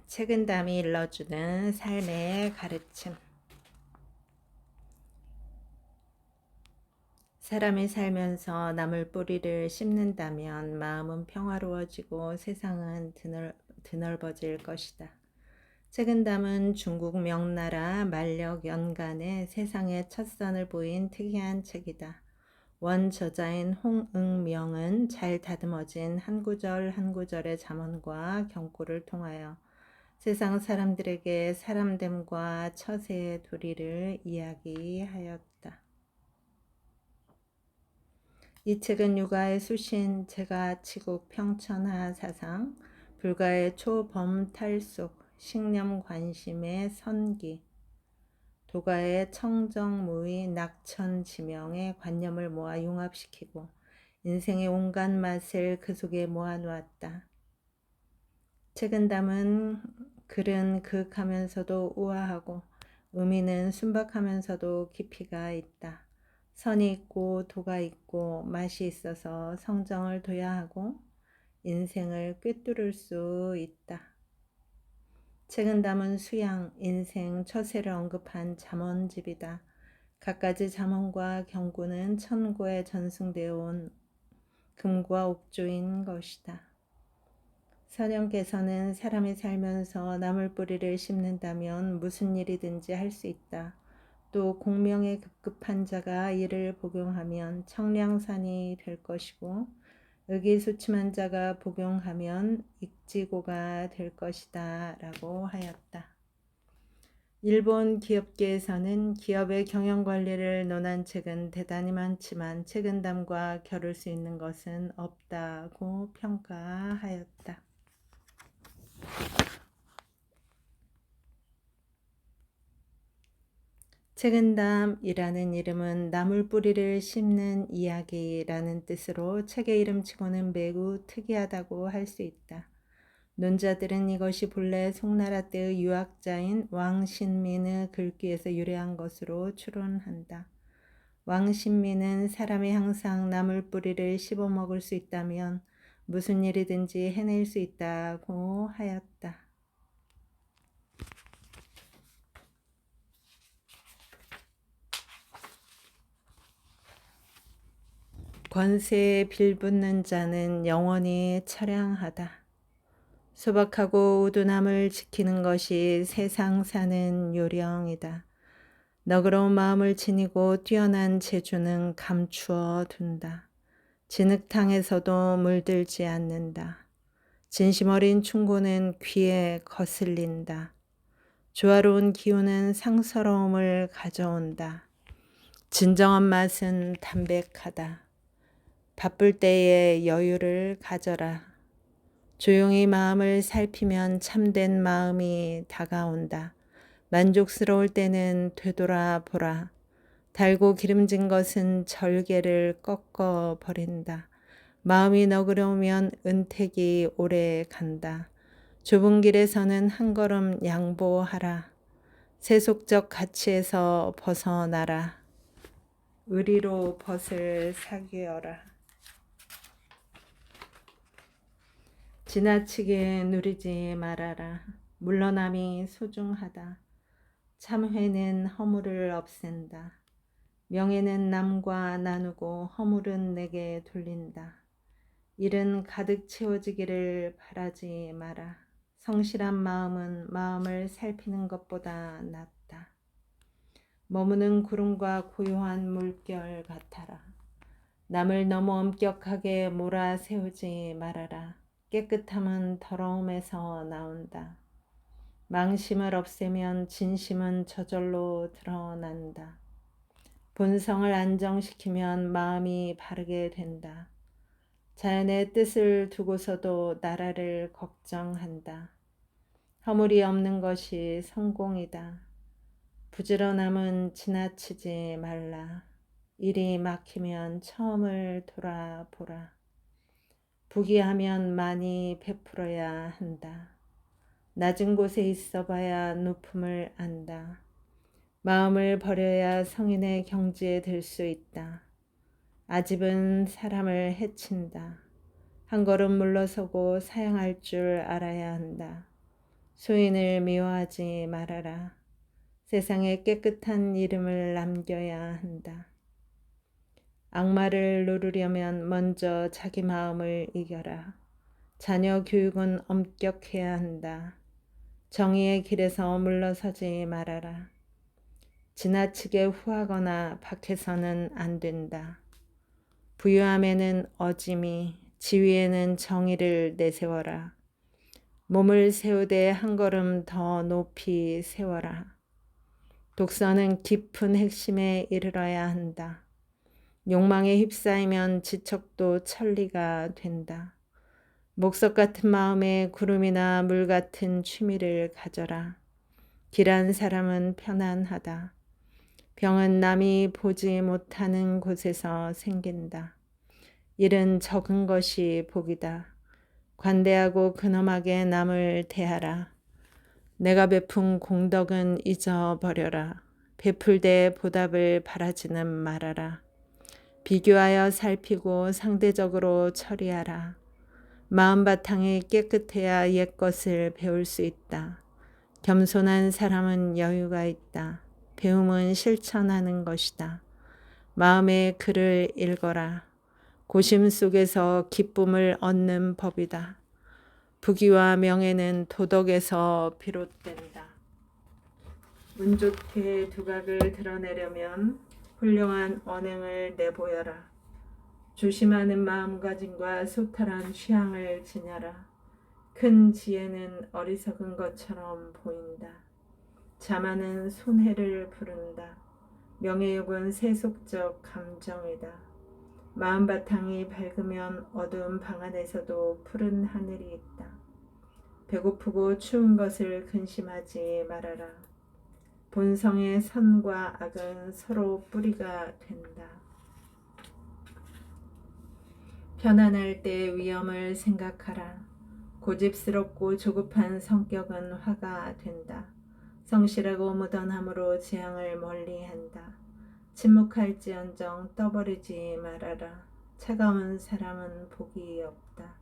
책은담이 일러주는 삶의 가르침. 사람이 살면서 나물 뿌리를 씹는다면 마음은 평화로워지고 세상은 드넓어질 것이다. 책은담은 중국 명나라 만력 연간에 세상에 첫 선을 보인 특이한 책이다. 원 저자인 홍응명은 잘 다듬어진 한 구절 한 구절의 잠언과 경고를 통하여 세상 사람들에게 사람됨과 처세의 도리를 이야기하였다. 이 책은 육아의 수신, 제가치국 평천하 사상, 불가의 초범탈속, 식념 관심의 선기, 도가의 청정무의 낙천지명의 관념을 모아 융합시키고 인생의 온갖 맛을 그 속에 모아놓았다. 책은담은 글은 그윽하면서도 우아하고 의미는 순박하면서도 깊이가 있다. 선이 있고 도가 있고 맛이 있어서 성정을 둬야 하고 인생을 꿰뚫을 수 있다. 책은담은 수양, 인생, 처세를 언급한 잠언집이다. 갖가지 잠언과 경고는 천고에 전승되어 온 금과 옥조인 것이다. 선영께서는 사람이 살면서 나물 뿌리를 씹는다면 무슨 일이든지 할 수 있다. 또 공명에 급급한 자가 이를 복용하면 청량산이 될 것이고 의기소침한 자가 복용하면 익지고가 될 것이다 라고 하였다. 일본 기업계에서는 기업의 경영관리를 논한 책은 대단히 많지만 책은담과 겨룰 수 있는 것은 없다고 평가하였다. 책은담이라는 이름은 나물 뿌리를 씹는 이야기라는 뜻으로 책의 이름치고는 매우 특이하다고 할 수 있다. 논자들은 이것이 본래 송나라 때의 유학자인 왕신민의 글귀에서 유래한 것으로 추론한다. 왕신민은 사람이 항상 나물 뿌리를 씹어 먹을 수 있다면 무슨 일이든지 해낼 수 있다고 하였다. 권세에 빌붙는 자는 영원히 처량하다. 소박하고 우둔함을 지키는 것이 세상 사는 요령이다. 너그러운 마음을 지니고 뛰어난 재주는 감추어 둔다. 진흙탕에서도 물들지 않는다. 진심 어린 충고는 귀에 거슬린다. 조화로운 기운은 상서로움을 가져온다. 진정한 맛은 담백하다. 바쁠 때에 여유를 가져라. 조용히 마음을 살피면 참된 마음이 다가온다. 만족스러울 때는 되돌아보라. 달고 기름진 것은 절개를 꺾어 버린다. 마음이 너그러우면 은택이 오래 간다. 좁은 길에서는 한 걸음 양보하라. 세속적 가치에서 벗어나라. 의리로 벗을 사귀어라. 지나치게 누리지 말아라. 물러남이 소중하다. 참회는 허물을 없앤다. 명예는 남과 나누고 허물은 내게 돌린다. 일은 가득 채워지기를 바라지 마라. 성실한 마음은 마음을 살피는 것보다 낫다. 머무는 구름과 고요한 물결 같아라. 남을 너무 엄격하게 몰아세우지 말아라. 깨끗함은 더러움에서 나온다. 망심을 없애면 진심은 저절로 드러난다. 본성을 안정시키면 마음이 바르게 된다. 자연의 뜻을 두고서도 나라를 걱정한다. 허물이 없는 것이 성공이다. 부지런함은 지나치지 말라. 일이 막히면 처음을 돌아보라. 부귀하면 많이 베풀어야 한다. 낮은 곳에 있어 봐야 높음을 안다. 마음을 버려야 성인의 경지에 들 수 있다. 아집은 사람을 해친다. 한 걸음 물러서고 사양할 줄 알아야 한다. 소인을 미워하지 말아라. 세상에 깨끗한 이름을 남겨야 한다. 악마를 누르려면 먼저 자기 마음을 이겨라. 자녀 교육은 엄격해야 한다. 정의의 길에서 물러서지 말아라. 지나치게 후하거나 박해서는 안 된다. 부유함에는 어짐이, 지위에는 정의를 내세워라. 몸을 세우되 한 걸음 더 높이 세워라. 독서는 깊은 핵심에 이르러야 한다. 욕망에 휩싸이면 지척도 천리가 된다. 목석 같은 마음에 구름이나 물 같은 취미를 가져라. 길한 사람은 편안하다. 병은 남이 보지 못하는 곳에서 생긴다. 일은 적은 것이 복이다. 관대하고 근엄하게 남을 대하라. 내가 베푼 공덕은 잊어버려라. 베풀 때 보답을 바라지는 말아라. 비교하여 살피고 상대적으로 처리하라. 마음 바탕이 깨끗해야 옛것을 배울 수 있다. 겸손한 사람은 여유가 있다. 배움은 실천하는 것이다. 마음의 글을 읽어라. 고심 속에서 기쁨을 얻는 법이다. 부귀와 명예는 도덕에서 비롯된다. 운 좋게 두각을 드러내려면 훌륭한 언행을 내보여라. 조심하는 마음가짐과 소탈한 취향을 지녀라. 큰 지혜는 어리석은 것처럼 보인다. 자만은 손해를 부른다. 명예욕은 세속적 감정이다. 마음 바탕이 밝으면 어두운 방 안에서도 푸른 하늘이 있다. 배고프고 추운 것을 근심하지 말아라. 본성의 선과 악은 서로 뿌리가 된다. 편안할 때 위험을 생각하라. 고집스럽고 조급한 성격은 화가 된다. 성실하고 무던함으로 재앙을 멀리한다. 침묵할지언정 떠버리지 말아라. 차가운 사람은 복이 없다.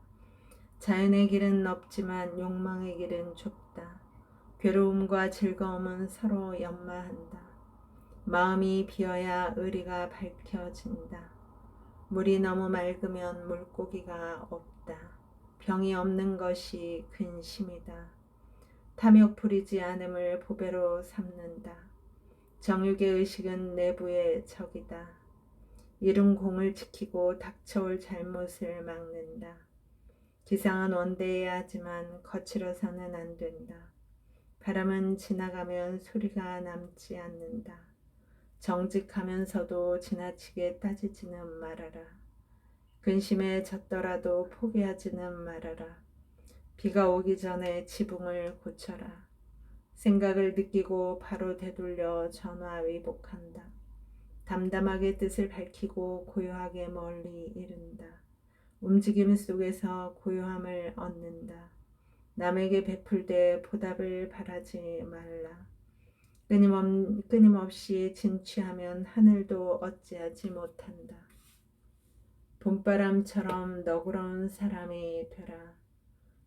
자연의 길은 넓지만 욕망의 길은 좁다. 괴로움과 즐거움은 서로 연마한다. 마음이 비어야 의리가 밝혀진다. 물이 너무 맑으면 물고기가 없다. 병이 없는 것이 근심이다. 탐욕 부리지 않음을 보배로 삼는다. 정욕의 의식은 내부의 적이다. 이룬 공을 지키고 닥쳐올 잘못을 막는다. 기상은 원대해야 하지만 거칠어서는 안 된다. 바람은 지나가면 소리가 남지 않는다. 정직하면서도 지나치게 따지지는 말아라. 근심에 젖더라도 포기하지는 말아라. 비가 오기 전에 지붕을 고쳐라. 생각을 느끼고 바로 되돌려 전화위복한다. 담담하게 뜻을 밝히고 고요하게 멀리 이른다. 움직임 속에서 고요함을 얻는다. 남에게 베풀 때 보답을 바라지 말라. 끊임없이 진취하면 하늘도 어찌하지 못한다. 봄바람처럼 너그러운 사람이 되라.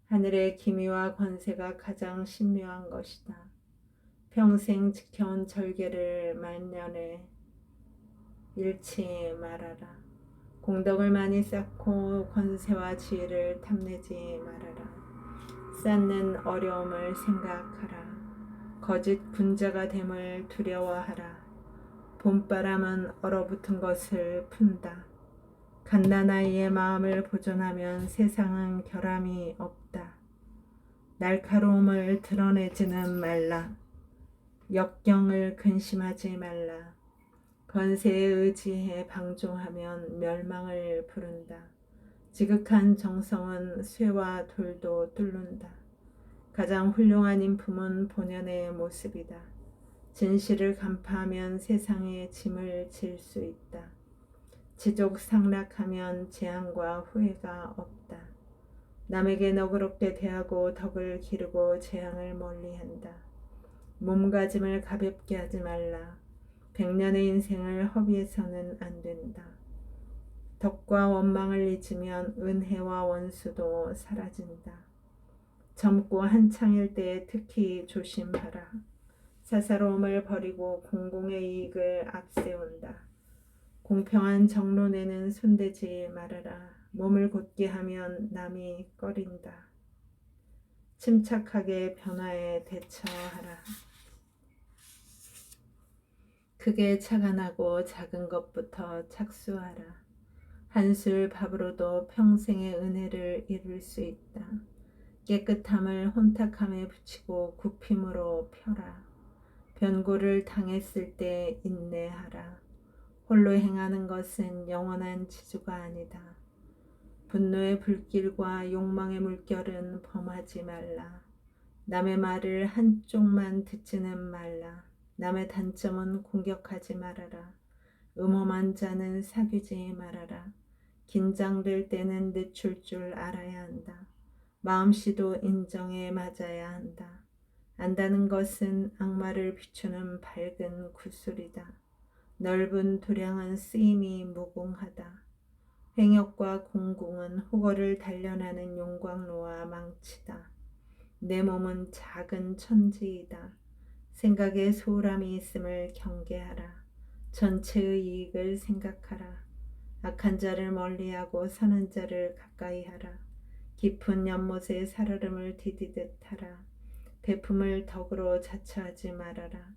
하늘의 기미와 권세가 가장 신묘한 것이다. 평생 지켜온 절개를 말년에 잃지 말아라. 공덕을 많이 쌓고 권세와 지혜를 탐내지 말아라. 쌓는 어려움을 생각하라. 거짓 군자가 됨을 두려워하라. 봄바람은 얼어붙은 것을 푼다. 갓난아이의 마음을 보존하면 세상은 결함이 없다. 날카로움을 드러내지는 말라. 역경을 근심하지 말라. 권세에 의지해 방종하면 멸망을 부른다. 지극한 정성은 쇠와 돌도 뚫는다. 가장 훌륭한 인품은 본연의 모습이다. 진실을 간파하면 세상에 짐을 질 수 있다. 지족상락하면 재앙과 후회가 없다. 남에게 너그럽게 대하고 덕을 기르고 재앙을 멀리한다. 몸가짐을 가볍게 하지 말라. 100년의 인생을 허비해서는 안 된다. 덕과 원망을 잊으면 은혜와 원수도 사라진다. 젊고 한창일 때에 특히 조심하라. 사사로움을 버리고 공공의 이익을 앞세운다. 공평한 정론에는 손대지 말아라. 몸을 곧게 하면 남이 꺼린다. 침착하게 변화에 대처하라. 크게 착안하고 작은 것부터 착수하라. 한술 밥으로도 평생의 은혜를 이룰 수 있다. 깨끗함을 혼탁함에 붙이고 굽힘으로 펴라. 변고를 당했을 때 인내하라. 홀로 행하는 것은 영원한 지주가 아니다. 분노의 불길과 욕망의 물결은 범하지 말라. 남의 말을 한쪽만 듣지는 말라. 남의 단점은 공격하지 말아라. 음험한 자는 사귀지 말아라. 긴장될 때는 늦출 줄 알아야 한다. 마음씨도 인정에 맞아야 한다. 안다는 것은 악마를 비추는 밝은 구슬이다. 넓은 도량은 쓰임이 무궁하다. 횡역과 공공은 호거를 단련하는 용광로와 망치다. 내 몸은 작은 천지이다. 생각에 소홀함이 있음을 경계하라. 전체의 이익을 생각하라. 악한 자를 멀리하고 선한 자를 가까이 하라. 깊은 연못에 살얼음을 디디듯 하라. 베품을 덕으로 자처하지 말아라.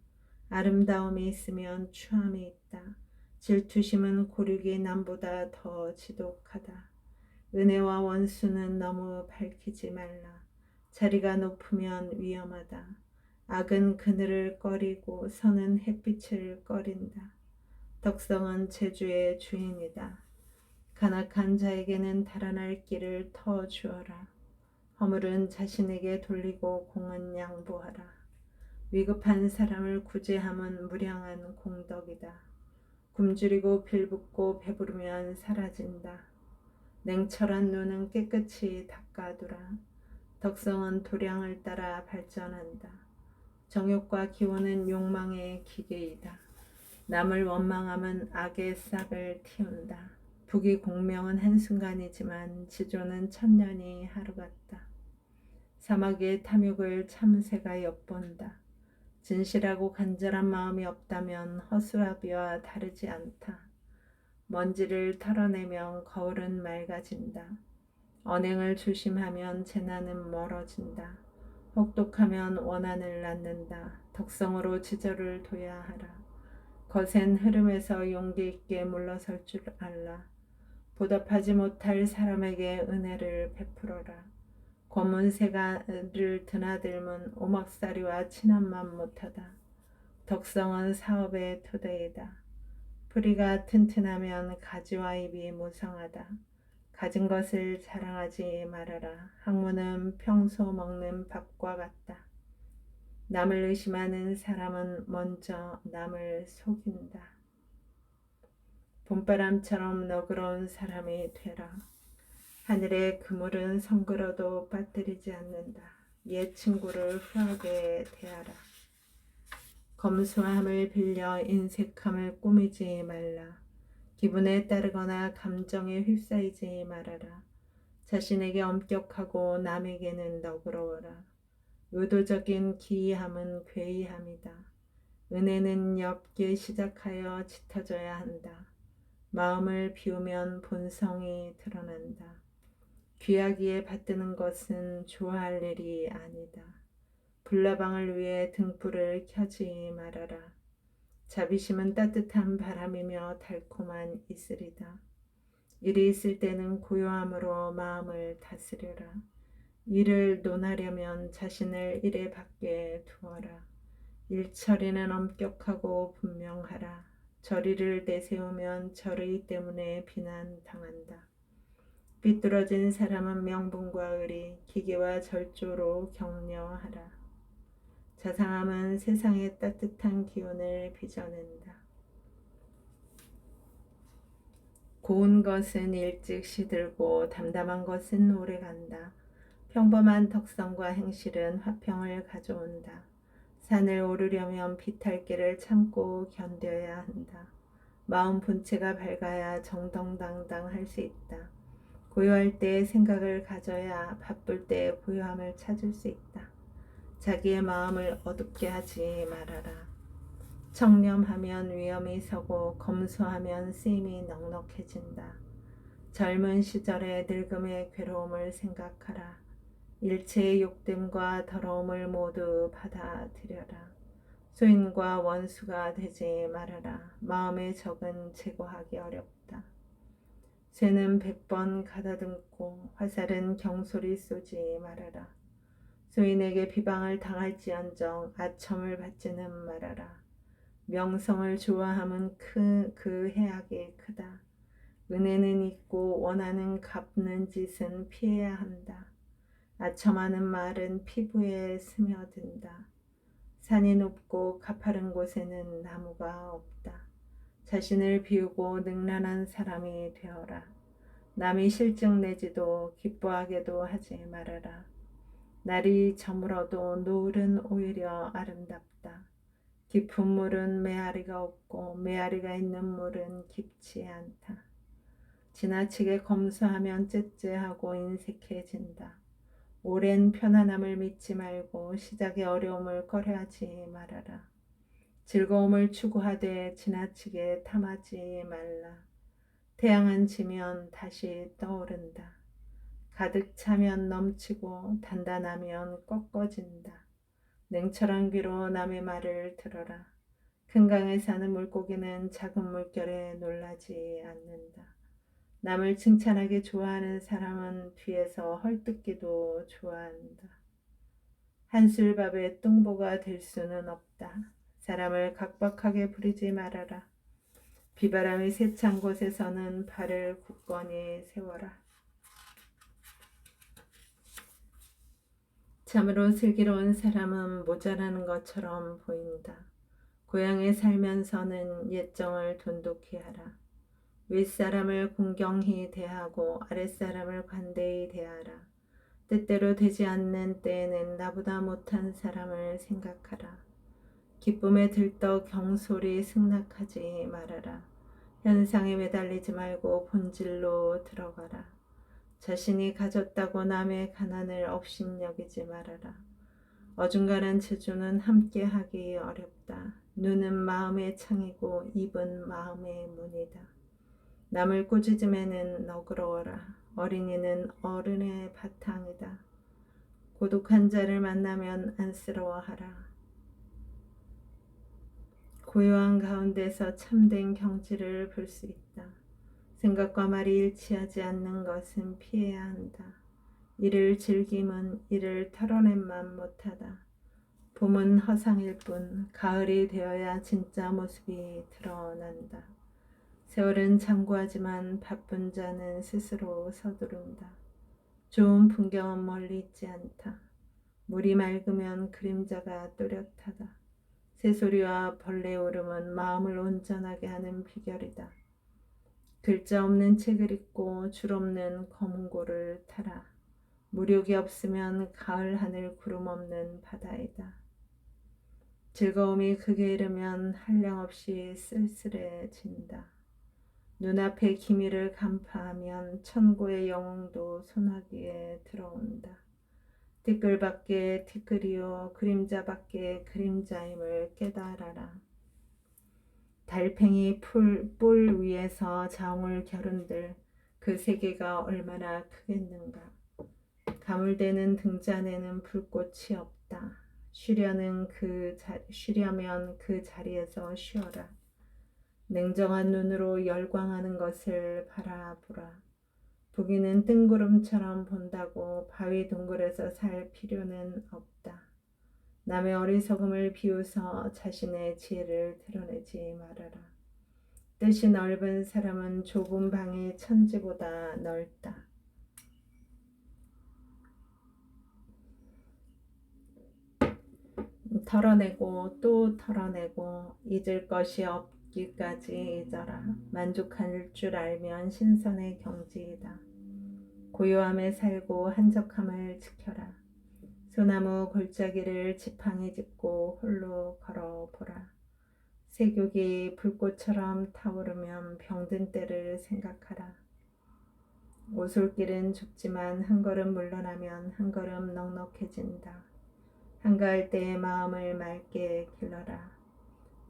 아름다움이 있으면 추함이 있다. 질투심은 고르기 남보다 더 지독하다. 은혜와 원수는 너무 밝히지 말라. 자리가 높으면 위험하다. 악은 그늘을 꺼리고 선은 햇빛을 꺼린다. 덕성은 재주의 주인이다. 간악한 자에게는 달아날 길을 터 주어라. 허물은 자신에게 돌리고 공은 양보하라. 위급한 사람을 구제함은 무량한 공덕이다. 굶주리고 빌붙고 배부르면 사라진다. 냉철한 눈은 깨끗이 닦아두라. 덕성은 도량을 따라 발전한다. 정욕과 기호는 욕망의 기계이다. 남을 원망함은 악의 싹을 틔운다. 북이 공명은 한순간이지만 지조는 천년이 하루 같다. 사막의 탐욕을 참새가 엿본다. 진실하고 간절한 마음이 없다면 허수아비와 다르지 않다. 먼지를 털어내면 거울은 맑아진다. 언행을 조심하면 재난은 멀어진다. 혹독하면 원한을 낳는다. 덕성으로 지저를 둬야 하라. 거센 흐름에서 용기 있게 물러설 줄 알라. 보답하지 못할 사람에게 은혜를 베풀어라. 검은새가를 드나들면 오막살이와 친함만 못하다. 덕성은 사업의 토대이다. 뿌리가 튼튼하면 가지와 잎이 무성하다. 가진 것을 자랑하지 말아라. 학문은 평소 먹는 밥과 같다. 남을 의심하는 사람은 먼저 남을 속인다. 봄바람처럼 너그러운 사람이 되라. 하늘의 그물은 성그러도 빠뜨리지 않는다. 옛 친구를 후하게 대하라. 검소함을 빌려 인색함을 꾸미지 말라. 기분에 따르거나 감정에 휩싸이지 말아라. 자신에게 엄격하고 남에게는 너그러워라. 의도적인 기이함은 괴이함이다. 은혜는 옅게 시작하여 짙어져야 한다. 마음을 비우면 본성이 드러난다. 귀하기에 받드는 것은 좋아할 일이 아니다. 불나방을 위해 등불을 켜지 말아라. 자비심은 따뜻한 바람이며 달콤한 이슬이다. 일이 있을 때는 고요함으로 마음을 다스려라. 일을 논하려면 자신을 일에 밖에 두어라. 일처리는 엄격하고 분명하라. 절의를 내세우면 절의 때문에 비난당한다. 삐뚤어진 사람은 명분과 의리, 기계와 절조로 격려하라. 자상함은 세상의 따뜻한 기운을 빚어낸다. 고운 것은 일찍 시들고 담담한 것은 오래간다. 평범한 덕성과 행실은 화평을 가져온다. 산을 오르려면 비탈길을 참고 견뎌야 한다. 마음 본체가 밝아야 정정당당할 수 있다. 고요할 때 생각을 가져야 바쁠 때 고요함을 찾을 수 있다. 자기의 마음을 어둡게 하지 말아라. 청렴하면 위험이 서고 검소하면 쓰임이 넉넉해진다. 젊은 시절의 늙음의 괴로움을 생각하라. 일체의 욕됨과 더러움을 모두 받아들여라. 소인과 원수가 되지 말아라. 마음의 적은 제거하기 어렵다. 쇠는 100번 가다듬고 화살은 경솔히 쏘지 말아라. 소인에게 비방을 당할지언정 아첨을 받지는 말아라. 명성을 좋아함은 그 해악이 크다. 은혜는 있고 원하는 갚는 짓은 피해야 한다. 아첨하는 말은 피부에 스며든다. 산이 높고 가파른 곳에는 나무가 없다. 자신을 비우고 능란한 사람이 되어라. 남이 실증 내지도 기뻐하게도 하지 말아라. 날이 저물어도 노을은 오히려 아름답다. 깊은 물은 메아리가 없고 메아리가 있는 물은 깊지 않다. 지나치게 검소하면 째째하고 인색해진다. 오랜 편안함을 믿지 말고 시작의 어려움을 꺼려하지 말아라. 즐거움을 추구하되 지나치게 탐하지 말라. 태양은 지면 다시 떠오른다. 가득 차면 넘치고 단단하면 꺾어진다. 냉철한 귀로 남의 말을 들어라. 큰 강에 사는 물고기는 작은 물결에 놀라지 않는다. 남을 칭찬하기 좋아하는 사람은 뒤에서 헐뜯기도 좋아한다. 한술밥의 뚱보가 될 수는 없다. 사람을 각박하게 부리지 말아라. 비바람이 세찬 곳에서는 발을 굳건히 세워라. 참으로 슬기로운 사람은 모자라는 것처럼 보인다. 고향에 살면서는 옛정을 돈독히 하라. 윗사람을 공경히 대하고 아랫사람을 관대히 대하라. 뜻대로 되지 않는 때에는 나보다 못한 사람을 생각하라. 기쁨에 들떠 경솔히 승낙하지 말아라. 현상에 매달리지 말고 본질로 들어가라. 자신이 가졌다고 남의 가난을 업신여기지 말아라. 어중간한 재주는 함께하기 어렵다. 눈은 마음의 창이고 입은 마음의 문이다. 남을 꾸짖음에는 너그러워라. 어린이는 어른의 바탕이다. 고독한 자를 만나면 안쓰러워하라. 고요한 가운데서 참된 경지를 볼 수 있다. 생각과 말이 일치하지 않는 것은 피해야 한다. 이를 즐김은 이를 털어낸만 못하다. 봄은 허상일 뿐 가을이 되어야 진짜 모습이 드러난다. 세월은 장구하지만 바쁜 자는 스스로 서두른다. 좋은 풍경은 멀리 있지 않다. 물이 맑으면 그림자가 또렷하다. 새소리와 벌레 울음은 마음을 온전하게 하는 비결이다. 글자 없는 책을 읽고 줄 없는 검은고를 타라. 무력이 없으면 가을 하늘 구름 없는 바다이다. 즐거움이 극에 이르면 한량없이 쓸쓸해진다. 눈앞의 기미를 간파하면 천고의 영웅도 소나기에 들어온다. 티끌 밖에 티끌이요 그림자 밖에 그림자임을 깨달아라. 달팽이 뿔 위에서 자웅을 겨룬들 그 세계가 얼마나 크겠는가. 가물대는 등잔에는 불꽃이 없다. 쉬려면 그 자리에서 쉬어라. 냉정한 눈으로 열광하는 것을 바라보라. 부귀는 뜬구름처럼 본다고 바위 동굴에서 살 필요는 없다. 남의 어리석음을 비웃어 자신의 지혜를 드러내지 말아라. 뜻이 넓은 사람은 좁은 방이 천지보다 넓다. 털어내고 또 털어내고 잊을 것이 없기까지 잊어라. 만족할 줄 알면 신선의 경지이다. 고요함에 살고 한적함을 지켜라. 소나무 골짜기를 지팡이 짚고 홀로 걸어보라. 세균이 불꽃처럼 타오르면 병든 때를 생각하라. 오솔길은 좁지만 한 걸음 물러나면 한 걸음 넉넉해진다. 한가할 때의 마음을 맑게 길러라.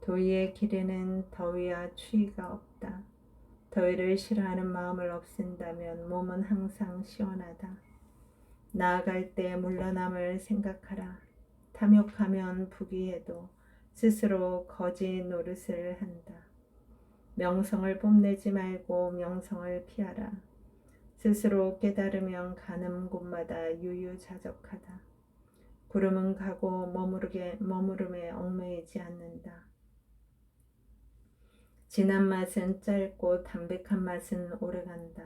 더위의 길에는 더위와 추위가 없다. 더위를 싫어하는 마음을 없앤다면 몸은 항상 시원하다. 나아갈 때 물러남을 생각하라. 탐욕하면 부귀해도 스스로 거짓 노릇을 한다. 명성을 뽐내지 말고 명성을 피하라. 스스로 깨달으면 가는 곳마다 유유자적하다. 구름은 가고 머무름에 얽매이지 않는다. 진한 맛은 짧고 담백한 맛은 오래간다.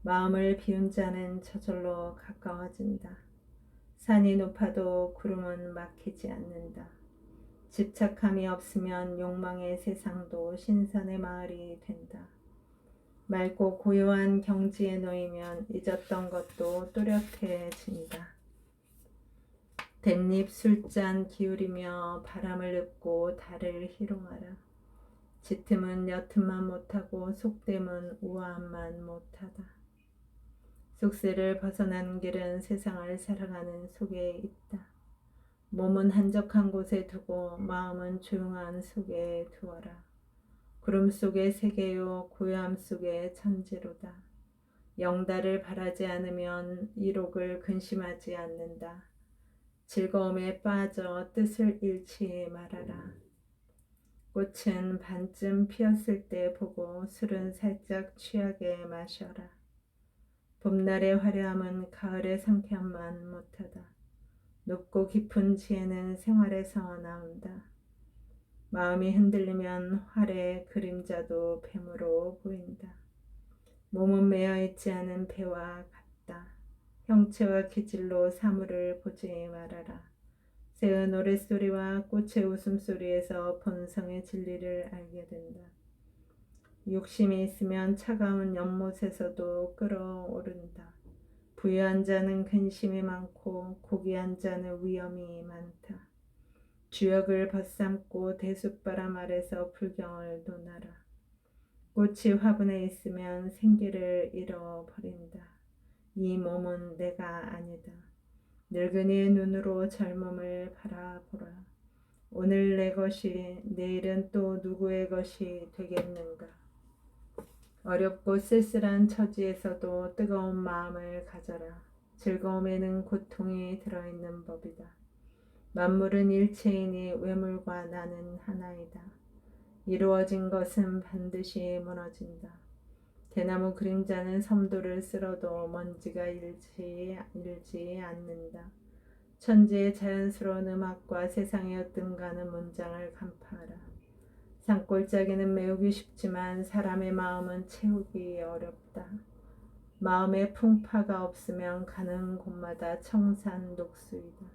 마음을 비운 자는 저절로 가까워진다. 산이 높아도 구름은 막히지 않는다. 집착함이 없으면 욕망의 세상도 신선의 마을이 된다. 맑고 고요한 경지에 놓이면 잊었던 것도 또렷해진다. 댄잎 술잔 기울이며 바람을 읊고 달을 희롱하라. 짙음은 옅음만 못하고 속됨은 우아함만 못하다. 속세를 벗어나는 길은 세상을 살아가는 속에 있다. 몸은 한적한 곳에 두고 마음은 조용한 속에 두어라. 구름 속의 세계요 고요함 속의 천지로다. 영달을 바라지 않으면 이록을 근심하지 않는다. 즐거움에 빠져 뜻을 잃지 말아라. 꽃은 반쯤 피었을 때 보고 술은 살짝 취하게 마셔라. 봄날의 화려함은 가을의 상쾌함만 못하다. 높고 깊은 지혜는 생활에서 나온다. 마음이 흔들리면 활의 그림자도 뱀으로 보인다. 몸은 매어있지 않은 배와 같다. 형체와 기질로 사물을 보지 말아라. 새의 노랫소리와 꽃의 웃음소리에서 본성의 진리를 알게 된다. 욕심이 있으면 차가운 연못에서도 끓어오른다. 부유한 자는 근심이 많고 고귀한 자는 위험이 많다. 주역을 벗삼고 대숫바람 아래서 불경을 논하라. 꽃이 화분에 있으면 생기를 잃어버린다. 이 몸은 내가 아니다. 늙은이의 눈으로 젊음을 바라보라. 오늘 내 것이 내일은 또 누구의 것이 되겠는가. 어렵고 쓸쓸한 처지에서도 뜨거운 마음을 가져라. 즐거움에는 고통이 들어있는 법이다. 만물은 일체이니 외물과 나는 하나이다. 이루어진 것은 반드시 무너진다. 대나무 그림자는 섬돌을 쓸어도 먼지가 일지 않는다. 천지의 자연스러운 음악과 세상의 어떤가는 문장을 간파하라. 산골짜기는 메우기 쉽지만 사람의 마음은 채우기 어렵다. 마음에 풍파가 없으면 가는 곳마다 청산 녹수이다.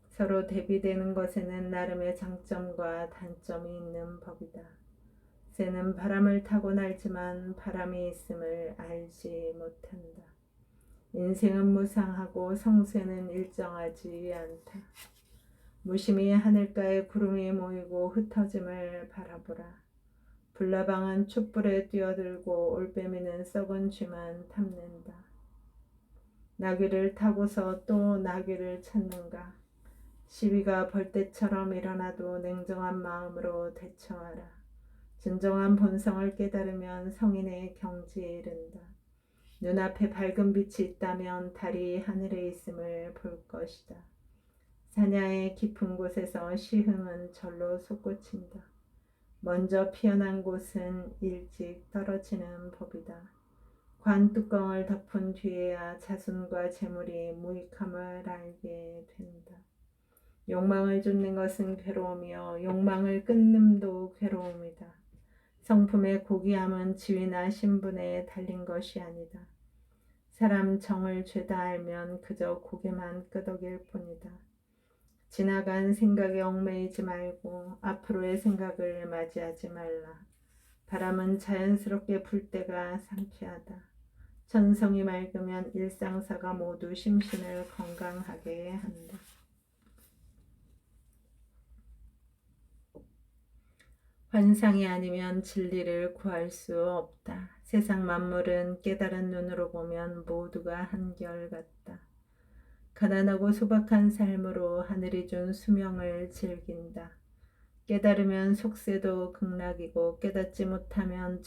서로 대비되는 것에는 나름의 장점과 단점이 있는 법이다. 새는 바람을 타고 날지만 바람이 있음을 알지 못한다. 인생은 무상하고 성쇠는 일정하지 않다. 무심히 하늘가에 구름이 모이고 흩어짐을 바라보라. 불나방은 촛불에 뛰어들고 올빼미는 썩은 쥐만 탐낸다. 나귀를 타고서 또 나귀를 찾는가. 시비가 벌떼처럼 일어나도 냉정한 마음으로 대처하라. 진정한 본성을 깨달으면 성인의 경지에 이른다. 눈앞에 밝은 빛이 있다면 달이 하늘에 있음을 볼 것이다. 사냐의 깊은 곳에서 시흥은 절로 솟구친다. 먼저 피어난 곳은 일찍 떨어지는 법이다. 관 뚜껑을 덮은 뒤에야 자손과 재물이 무익함을 알게 된다. 욕망을 쫓는 것은 괴로움이요 욕망을 끊는도 괴로움이다. 성품의 고귀함은 지위나 신분에 달린 것이 아니다. 사람 정을 죄다 알면 그저 고개만 끄덕일 뿐이다. 지나간 생각에 얽매이지 말고 앞으로의 생각을 맞이하지 말라. 바람은 자연스럽게 불 때가 상쾌하다. 천성이 맑으면 일상사가 모두 심신을 건강하게 한다. 환상이 아니면 진리를 구할 수 없다. 세상 만물은 깨달은 눈으로 보면 모두가 한결같다. 가난하고 소박한 삶으로 하늘이 준 수명을 즐긴다. 깨달으면 속세도 극락이고 깨닫지 못하면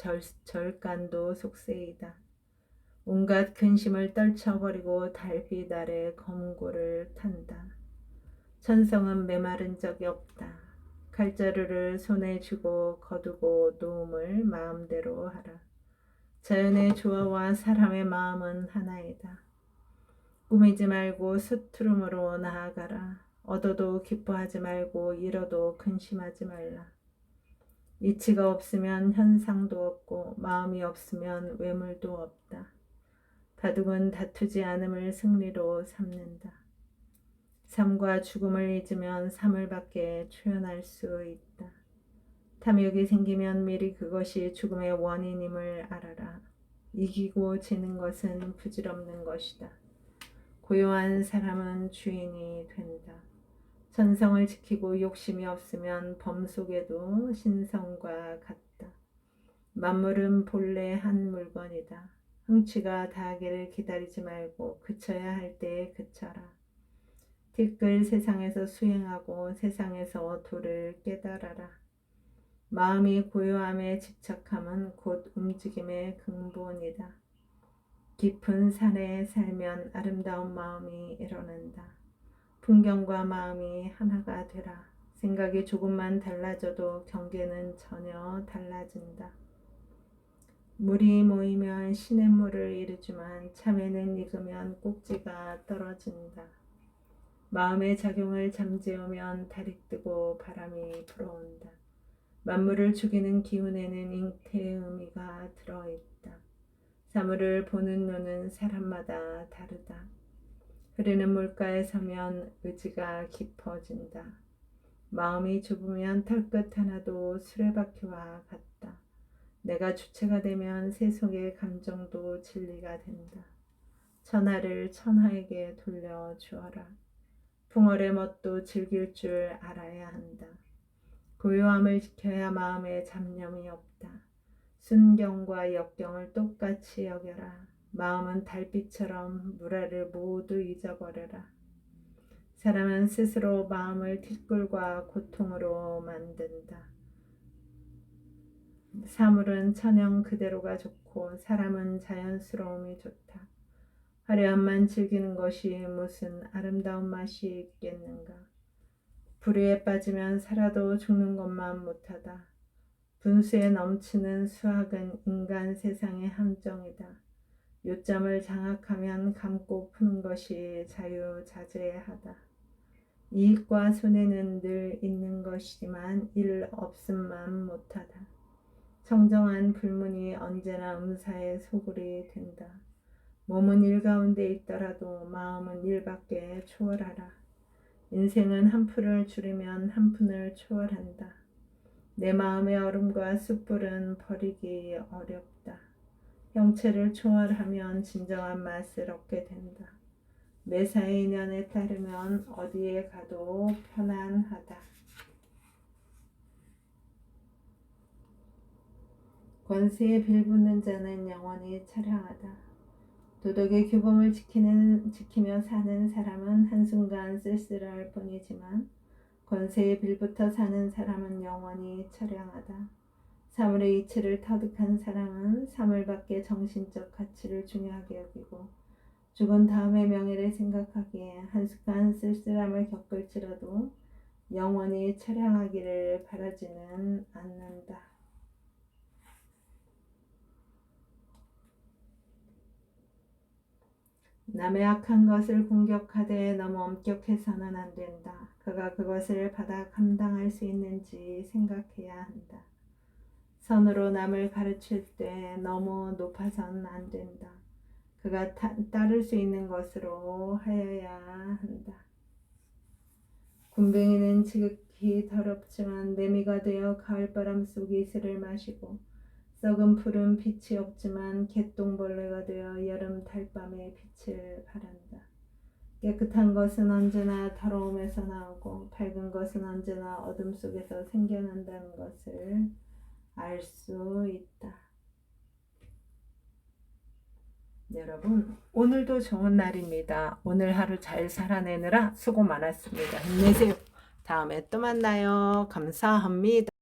절간도 속세이다. 온갖 근심을 떨쳐버리고 달빛 아래 검고를 탄다. 천성은 메마른 적이 없다. 칼자루를 손에 쥐고 거두고 놓음을 마음대로 하라. 자연의 조화와 사람의 마음은 하나이다. 꾸미지 말고 수투름으로 나아가라. 얻어도 기뻐하지 말고 잃어도 근심하지 말라. 이치가 없으면 현상도 없고 마음이 없으면 외물도 없다. 바둑은 다투지 않음을 승리로 삼는다. 삶과 죽음을 잊으면 삶을 밖에 초연할 수 있다. 탐욕이 생기면 미리 그것이 죽음의 원인임을 알아라. 이기고 지는 것은 부질없는 것이다. 고요한 사람은 주인이 된다. 천성을 지키고 욕심이 없으면 범 속에도 신성과 같다. 만물은 본래 한 물건이다. 흥취가 다하기를 기다리지 말고 그쳐야 할 때에 그쳐라. 티끌 세상에서 수행하고 세상에서 도를 깨달아라. 마음이 고요함에 집착함은 곧 움직임의 근본이다. 깊은 산에 살면 아름다운 마음이 일어난다. 풍경과 마음이 하나가 되라. 생각이 조금만 달라져도 경계는 전혀 달라진다. 물이 모이면 시냇물을 이루지만 참외는 익으면 꼭지가 떨어진다. 마음의 작용을 잠재우면 달이 뜨고 바람이 불어온다. 만물을 죽이는 기운에는 잉태의 의미가 들어있다. 사물을 보는 눈은 사람마다 다르다. 흐르는 물가에 서면 의지가 깊어진다. 마음이 좁으면 털끝 하나도 수레바퀴와 같다. 내가 주체가 되면 세속의 감정도 진리가 된다. 천하를 천하에게 돌려주어라. 풍월의 멋도 즐길 줄 알아야 한다. 고요함을 지켜야 마음에 잡념이 없다. 순경과 역경을 똑같이 여겨라. 마음은 달빛처럼 물아를 모두 잊어버려라. 사람은 스스로 마음을 티끌과 고통으로 만든다. 사물은 천형 그대로가 좋고 사람은 자연스러움이 좋다. 화려함만 즐기는 것이 무슨 아름다운 맛이 있겠는가. 불의에 빠지면 살아도 죽는 것만 못하다. 분수에 넘치는 수학은 인간 세상의 함정이다. 요점을 장악하면 감고 푸는 것이 자유자재하다. 이익과 손해는 늘 있는 것이지만 일 없음만 못하다. 청정한 불문이 언제나 음사의 소굴이 된다. 몸은 일 가운데 있더라도 마음은 일 밖에 초월하라. 인생은 한 푼을 줄이면 한 푼을 초월한다. 내 마음의 얼음과 숯불은 버리기 어렵다. 형체를 초월하면 진정한 맛을 얻게 된다. 매사의 인연에 따르면 어디에 가도 편안하다. 권세에 빌붙는 자는 영원히 처량하다. 도덕의 규범을 지키며 사는 사람은 한순간 쓸쓸할 뿐이지만 권세에 빌붙어 사는 사람은 영원히 처량하다. 사물의 이치를 터득한 사람은 사물 밖의 정신적 가치를 중요하게 여기고 죽은 다음의 명예를 생각하기에 한순간 쓸쓸함을 겪을지라도 영원히 처량하기를 바라지는 않는다. 남의 악한 것을 공격하되 너무 엄격해서는 안 된다. 그가 그것을 받아 감당할 수 있는지 생각해야 한다. 선으로 남을 가르칠 때 너무 높아서는 안 된다. 그가 따를 수 있는 것으로 하여야 한다. 군뱅이는 지극히 더럽지만 매미가 되어 가을바람 속 이슬을 마시고 썩은 풀은 빛이 없지만 개똥벌레가 되어 여름 달밤의 빛을 발한다. 깨끗한 것은 언제나 더러움에서 나오고 밝은 것은 언제나 어둠 속에서 생겨난다는 것을 알 수 있다. 여러분, 오늘도 좋은 날입니다. 오늘 하루 잘 살아내느라 수고 많았습니다. 힘내세요. 다음에 또 만나요. 감사합니다.